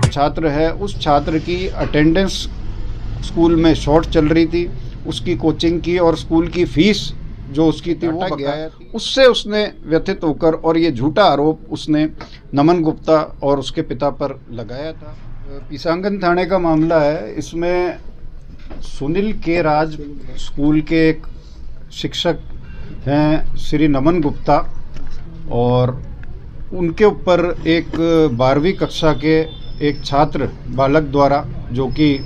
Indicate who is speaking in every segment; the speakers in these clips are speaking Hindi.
Speaker 1: छात्र है उस छात्र की अटेंडेंस स्कूल में शॉर्ट चल रही थी, उसकी कोचिंग की और स्कूल की फीस जो उसकी थी वो बकाया थी। उससे उसने व्यथित होकर और ये झूठा आरोप उसने नमन गुप्ता और उसके पिता पर लगाया था। पीसांगन थाने का मामला है। इसमें सुनील के राज स्कूल के एक शिक्षक हैं श्री नमन गुप्ता, और उनके ऊपर एक 12वीं कक्षा के एक छात्र बालक द्वारा, जो कि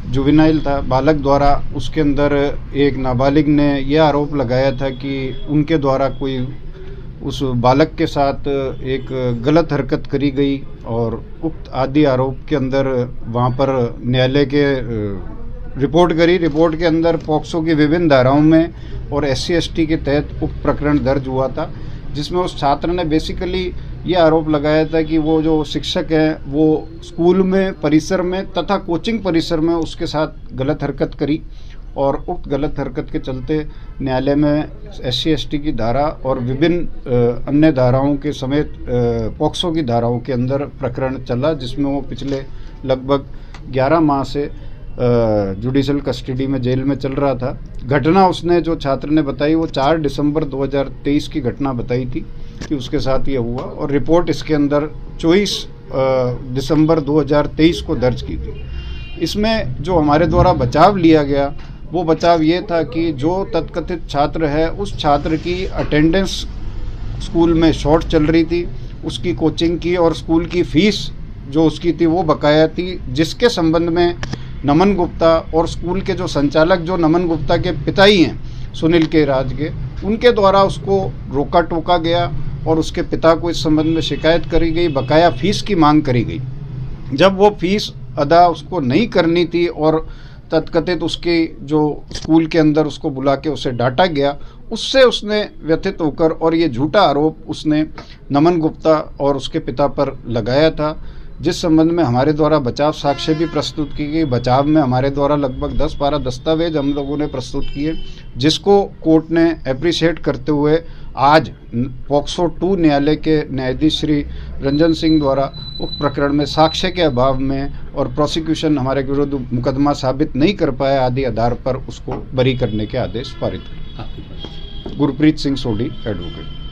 Speaker 1: जुवेनाइल था, बालक द्वारा उसके अंदर एक नाबालिग ने यह आरोप लगाया था कि उनके द्वारा कोई उस बालक के साथ एक गलत हरकत करी गई, और उक्त आदि आरोप के अंदर वहाँ पर न्यायालय के रिपोर्ट करी। रिपोर्ट के अंदर पॉक्सो की विभिन्न धाराओं में और SC ST के तहत उक्त प्रकरण दर्ज हुआ था, जिसमें उस छात्र ने बेसिकली ये आरोप लगाया था कि वो जो शिक्षक है वो स्कूल में परिसर में तथा कोचिंग परिसर में उसके साथ गलत हरकत करी, और उक्त गलत हरकत के चलते न्यायालय में SC ST की धारा और विभिन्न अन्य धाराओं के समेत पॉक्सो की धाराओं के अंदर प्रकरण चला, जिसमें वो पिछले लगभग 11 माह से जुडिशल कस्टडी में जेल में चल रहा था। घटना उसने जो छात्र ने बताई वो 4 दिसंबर 2023 की घटना बताई थी कि उसके साथ ये हुआ, और रिपोर्ट इसके अंदर 24 दिसंबर 2023 को दर्ज की थी। इसमें जो हमारे द्वारा बचाव लिया गया वो बचाव ये था कि जो तत्कथित छात्र है उस छात्र की अटेंडेंस स्कूल में शॉर्ट चल रही थी, उसकी कोचिंग की और स्कूल की फीस जो उसकी थी वो बकाया थी, जिसके संबंध में नमन गुप्ता और स्कूल के जो संचालक, जो नमन गुप्ता के पिता ही हैं सुनील के राज के, उनके द्वारा उसको रोका टोका गया और उसके पिता को इस संबंध में शिकायत करी गई, बकाया फीस की मांग करी गई। जब वो फीस अदा उसको नहीं करनी थी और तत्कथित उसके जो स्कूल के अंदर उसको बुला के उसे डांटा गया, उससे उसने व्यथित होकर और ये झूठा आरोप उसने नमन गुप्ता और उसके पिता पर लगाया था, जिस संबंध में हमारे द्वारा बचाव साक्ष्य भी प्रस्तुत की गई। बचाव में हमारे द्वारा लगभग 10-12 दस्तावेज हम लोगों ने प्रस्तुत किए, जिसको कोर्ट ने एप्रिशिएट करते हुए आज पॉक्सो 2 न्यायालय के न्यायाधीश श्री रंजन सिंह द्वारा उक्त प्रकरण में साक्ष्य के अभाव में और प्रोसिक्यूशन हमारे विरुद्ध मुकदमा साबित नहीं कर पाया आदि आधार पर उसको बरी करने के आदेश पारित हुए। गुरप्रीत सिंह सोढ़ी, एडवोकेट।